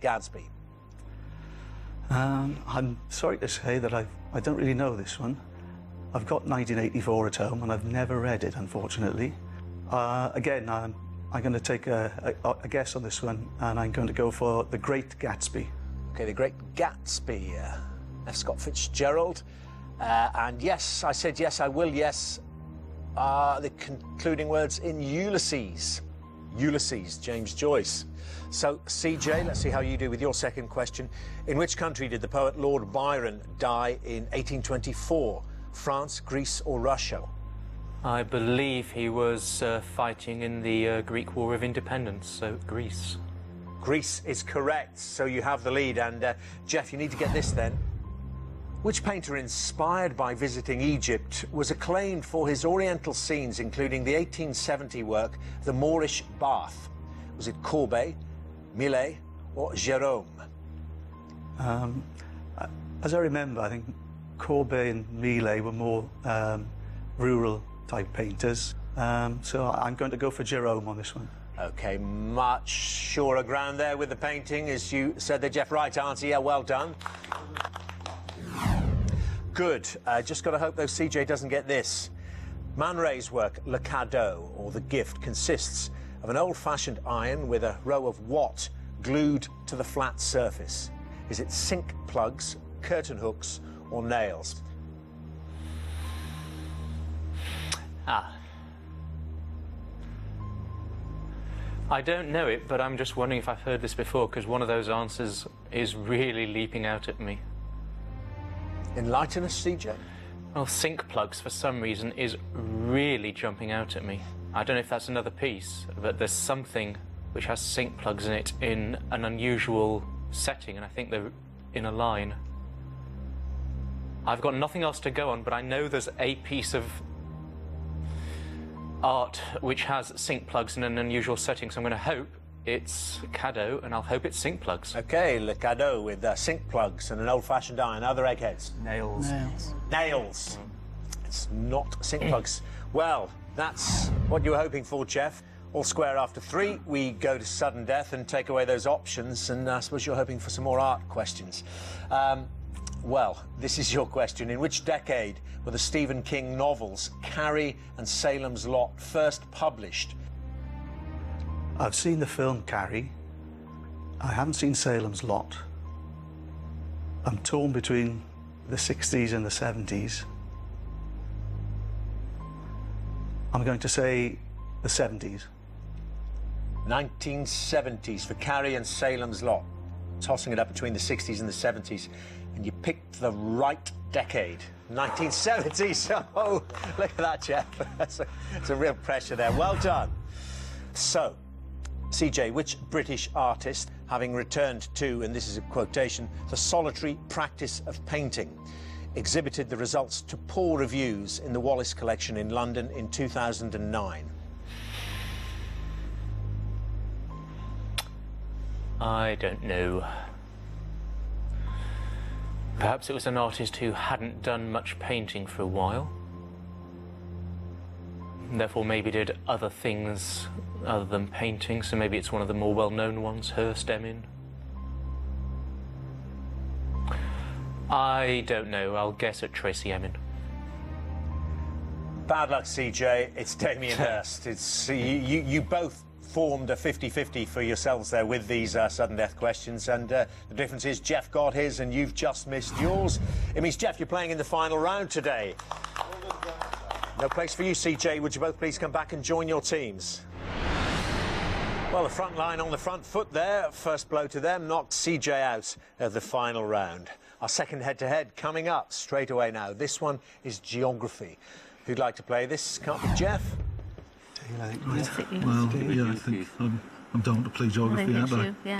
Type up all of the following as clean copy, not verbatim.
Gadsby? I'm sorry to say that I don't really know this one. I've got 1984 at home and I've never read it, unfortunately. Again, I'm going to take a guess on this one, and I'm going to go for The Great Gatsby. Okay, The Great Gatsby. F. Scott Fitzgerald. And yes, I said yes, I will, yes. The concluding words in Ulysses. Ulysses, James Joyce. So, CJ, let's see how you do with your second question. In which country did the poet Lord Byron die in 1824? France, Greece or Russia? I believe he was fighting in the Greek War of Independence, so Greece. Greece is correct, so you have the lead. And, Jeff, you need to get this then. Which painter inspired by visiting Egypt was acclaimed for his oriental scenes, including the 1870 work, The Moorish Bath? Was it Courbet, Millet or Gérôme? As I remember, I think Courbet and Millet were more rural-type painters, so I'm going to go for Gérôme on this one. OK, much surer ground there with the painting, as you said there, Jeff. Right answer, yeah, well done. Good. Just got to hope, though, CJ doesn't get this. Man Ray's work, Le Cadeau, or The Gift, consists of an old-fashioned iron with a row of what glued to the flat surface? Is it sink plugs, curtain hooks, or nails? I don't know it, but I'm just wondering if I've heard this before, because one of those answers is really leaping out at me. Enlighten us, CJ. Well, sink plugs, for some reason, is really jumping out at me. I don't know if that's another piece, but there's something which has sink plugs in it in an unusual setting, and I think they're in a line. I've got nothing else to go on, but I know there's a piece of art which has sink plugs in an unusual setting, so I'm going to hope it's Cadeau, and I'll hope it's sink plugs. OK, Le Cadeau with sink plugs and an old-fashioned iron. Other eggheads? Nails. Nails. Nails. It's not sink plugs. Well, that's what you were hoping for, Jeff. All square after 3. We go to sudden death and take away those options, and I suppose you're hoping for some more art questions. Well, this is your question. In which decade were the Stephen King novels Carrie and Salem's Lot first published? I've seen the film Carrie. I haven't seen Salem's Lot. I'm torn between the 60s and the 70s. I'm going to say the 70s. 1970s for Carrie and Salem's Lot. Tossing it up between the 60s and the 70s. And you picked the right decade. 1970s. Oh, look at that, Jeff. That's a real pressure there. Well done. So, CJ, which British artist, having returned to, and this is a quotation, the solitary practice of painting, exhibited the results to poor reviews in the Wallace collection in London in 2009? I don't know. Perhaps it was an artist who hadn't done much painting for a while. Therefore, maybe did other things other than painting, so maybe it's one of the more well-known ones, Hurst Emin. I don't know. I'll guess at Tracy Emin. Bad luck, CJ. It's Damien Hirst. It's you both formed a 50-50 for yourselves there with these sudden death questions, and the difference is Jeff got his and you've just missed yours. It means, Jeff, you're playing in the final round today. No place for you, CJ. Would you both please come back and join your teams? Well, the front line on the front foot there. First blow to them knocked CJ out of the final round. Our second head-to-head coming up straight away now. This one is geography. Who'd like to play this? Can't be Jeff. Well, yeah, I think I'm down to play geography, aren't I? Yeah.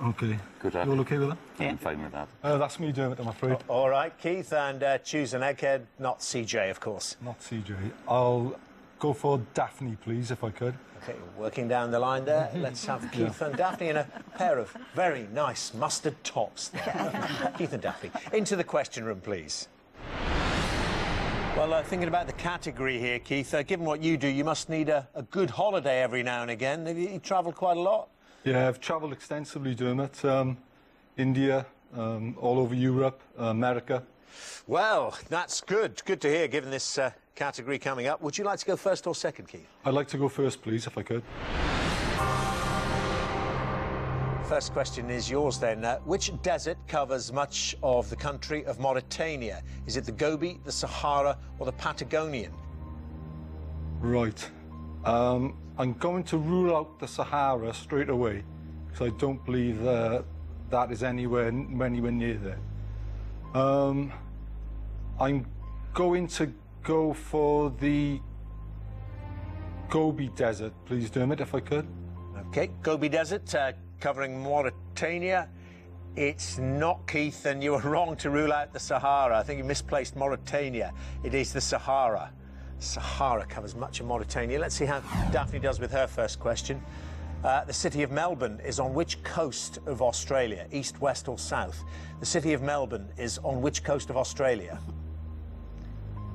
Okay. Good luck. You all okay with that? Yeah. I'm fine with that. That's me doing it, I'm afraid. All right, Keith, and choose an egghead, not CJ, of course. Not CJ. I'll go for Daphne, please, if I could. OK, working down the line there. Let's have Keith and Daphne in a pair of very nice mustard tops there. Keith and Daphne. Into the question room, please. Well, thinking about the category here, Keith, given what you do, you must need a good holiday every now and again. Have you travelled quite a lot? Yeah, I've travelled extensively, Dermot. India, all over Europe, America. Well, that's good. Good to hear, given this category coming up. Would you like to go first or second, Keith? I'd like to go first, please, if I could. First question is yours then. Which desert covers much of the country of Mauritania? Is it the Gobi, the Sahara, or the Patagonian? Right. I'm going to rule out the Sahara straight away, because I don't believe that is anywhere near there. I'm going to go for the Gobi Desert, please, Dermot, if I could. OK, Gobi Desert, covering Mauritania. It's not, Keith, and you were wrong to rule out the Sahara. I think you misplaced Mauritania. It is the Sahara. Sahara covers much of Mauritania. Let's see how Daphne does with her first question. The city of Melbourne is on which coast of Australia? East, west or south? The city of Melbourne is on which coast of Australia?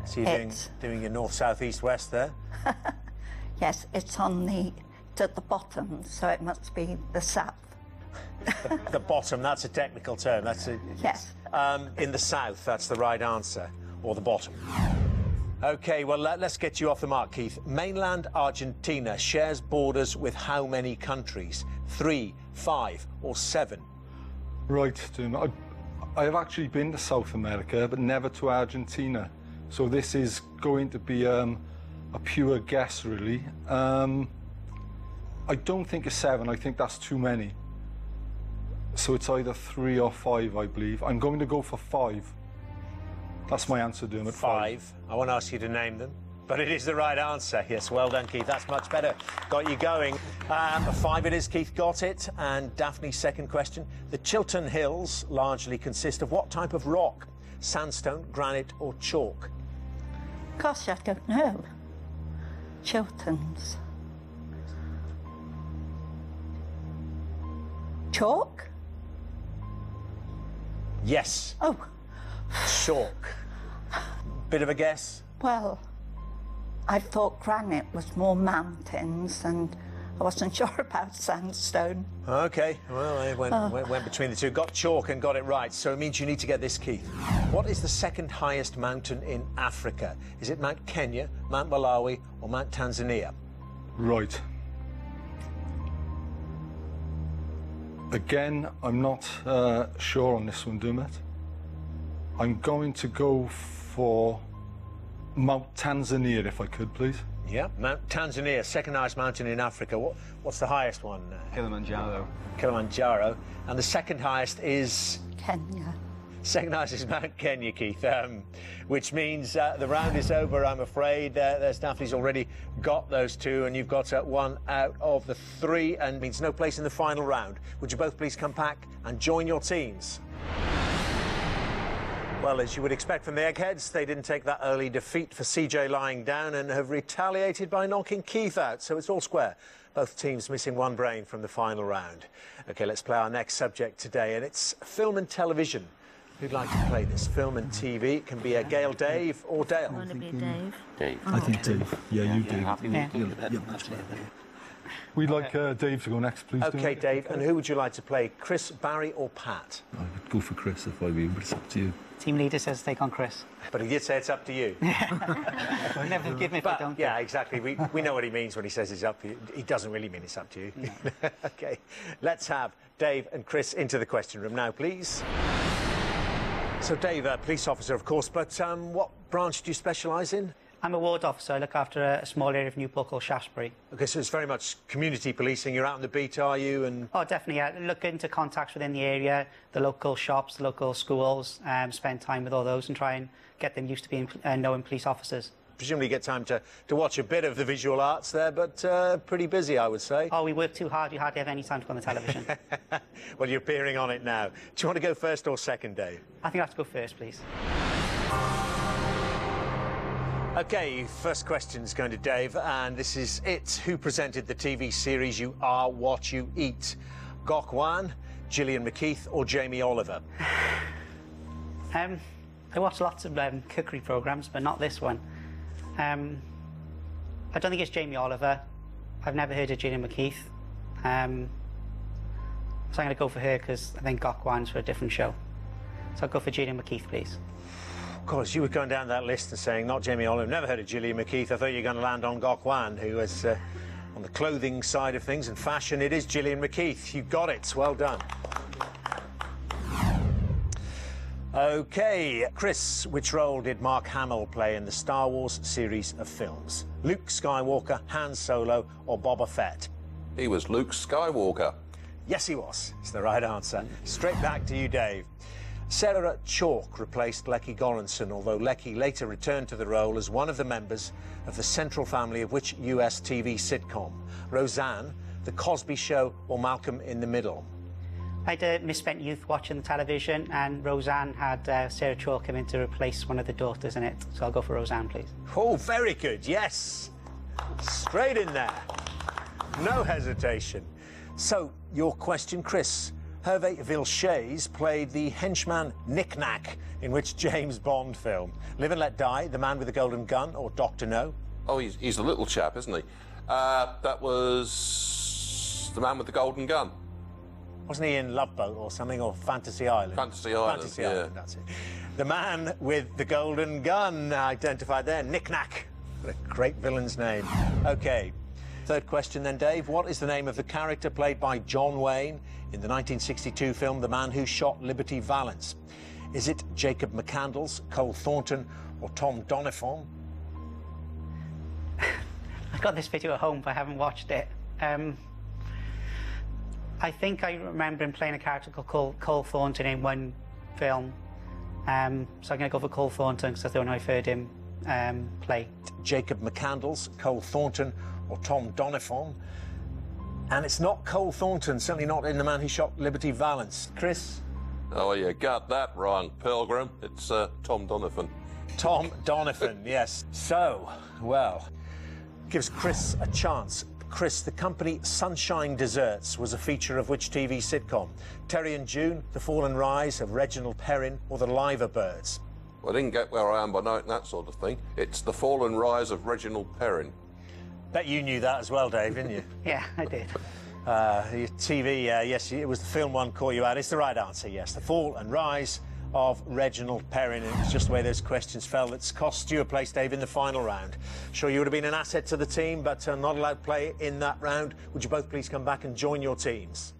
So you're doing your north, south, east, west there? Yes, it's at the bottom, so it must be the south. The bottom, that's a technical term. That's Yes. in the south, that's the right answer, or the bottom. OK, well, let's get you off the mark, Keith. Mainland Argentina shares borders with how many countries? 3, 5 or 7? Right, Dermot. I have actually been to South America, but never to Argentina. So this is going to be a pure guess, really. I don't think it's 7. I think that's too many. So it's either 3 or 5, I believe. I'm going to go for 5. That's my answer, Dermot. 5. I won't ask you to name them, but it is the right answer. Yes, well done, Keith. That's much better. Got you going. 5 it is. Keith got it. And Daphne's second question. The Chiltern Hills largely consist of what type of rock? Sandstone, granite or chalk? Gosh, I don't know. Chilterns. Chalk? Yes. Oh, Chalk. Bit of a guess? well, I thought granite was more mountains and I wasn't sure about sandstone. OK, well, I went between the two. Got chalk and got it right, so it means you need to get this, Keith. What is the second highest mountain in Africa? Is it Mount Kenya, Mount Malawi or Mount Tanzania? Right. Again, I'm not sure on this one, Dermot. I'm going to go for Mount Tanzania, if I could, please. Yeah, Mount Tanzania, second highest mountain in Africa. What's the highest one? Kilimanjaro. Kilimanjaro. And the second highest is? Kenya. Second highest is Mount Kenya, Keith, which means the round is over, I'm afraid. There's Daphne's already got those 2, and you've got 1 out of the 3, and means no place in the final round. Would you both please come back and join your teams? Well, as you would expect from the Eggheads, they didn't take that early defeat for CJ lying down and have retaliated by knocking Keith out, so it's all square. Both teams missing 1 brain from the final round. OK, let's play our next subject today, and it's film and television. Who'd like to play this? Film and TV. It can be a Gail, Dave or Dale. I want to be Dave. Dave. I think Dave. Yeah, you do. Happy with Yeah, that's right. We'd like Dave to go next, please. OK, Dave, and who would you like to play? Chris, Barry or Pat? I would go for Chris if I were you, but it's up to you. Team leader says take on Chris. But he did say it's up to you. Never forgive me if I don't. Yeah, exactly. We know what he means when he says it's up to you. He doesn't really mean it's up to you. No. OK, let's have Dave and Chris into the question room now, please. So, Dave, police officer, of course, but what branch do you specialise in? I'm a ward officer. I look after a small area of Newport called Shaftesbury. OK, so it's very much community policing. You're out on the beat, are you? And Oh, definitely. I look into contacts within the area, the local shops, the local schools, spend time with all those and try and get them used to being knowing police officers. presumably you get time to watch a bit of the visual arts there, but pretty busy, I would say. Oh, we work too hard. You hardly have any time to go on the television. Well, you're appearing on it now. Do you want to go first or second, Dave? I think I have to go first, please. OK, first question's going to Dave, and this is it. Who presented the TV series You Are What You Eat? Gok Wan, Gillian McKeith or Jamie Oliver? I watch lots of cookery programmes, but not this one. I don't think it's Jamie Oliver. I've never heard of Gillian McKeith. So I'm going to go for her because I think Gok Wan's for a different show. So I'll go for Gillian McKeith, please. Of course, you were going down that list and saying, not Jamie Oliver. Never heard of Gillian McKeith. I thought you were going to land on Gok Wan, who was on the clothing side of things and fashion. It is Gillian McKeith. You got it. Well done. OK, Chris, which role did Mark Hamill play in the Star Wars series of films? Luke Skywalker, Han Solo, or Boba Fett? He was Luke Skywalker. Yes, he was. It's the right answer. Straight back to you, Dave. Sarah Chalk replaced Lecky Goranson, although Lecky later returned to the role as one of the members of the central family of which US TV sitcom? Roseanne, The Cosby Show, or Malcolm in the Middle? I had a misspent youth watching the television, and Roseanne had Sarah Chalk come in to replace one of the daughters in it. So I'll go for Roseanne, please. Oh, very good. Yes. Straight in there. No hesitation. So, your question, Chris. Hervé Villechaize played the henchman Knick-Knack in which James Bond film? Live and Let Die, The Man with the Golden Gun, or Dr. No? Oh, he's a little chap, isn't he? That was The Man with the Golden Gun. Wasn't he in Love Boat or something, or Fantasy Island? Fantasy Island, Fantasy yeah. Island, that's it. The Man with the Golden Gun, identified there, Knick-Knack. What a great villain's name. OK. Third question then, Dave. What is the name of the character played by John Wayne in the 1962 film The Man Who Shot Liberty Valance? Is it Jacob McCandles, Cole Thornton, or Tom Doniphan? I've got this video at home, but I haven't watched it. I think I remember him playing a character called Cole Thornton in one film. So I'm going to go for Cole Thornton because that's the one I've heard him play. Jacob McCandles, Cole Thornton, or Tom Doniphan? And it's not Cole Thornton, certainly not in The Man Who Shot Liberty Valance. Chris? Oh, you got that wrong, Pilgrim. It's Tom Doniphan. Tom Doniphan, yes. So, well, gives Chris a chance. Chris, the company Sunshine Desserts was a feature of which TV sitcom? Terry and June, The Fall and Rise of Reginald Perrin, or The Liver Birds? Well, I didn't get where I am by knowing that sort of thing. It's The Fall and Rise of Reginald Perrin. Bet you knew that as well, Dave, didn't you? Yeah, I did. Your TV, yes, it was the film one caught you out. It's the right answer, yes. The Fall and Rise of Reginald Perrin. And it's just the way those questions fell that's cost you a place, Dave, in the final round. Sure, you would have been an asset to the team, but not allowed to play in that round. Would you both please come back and join your teams?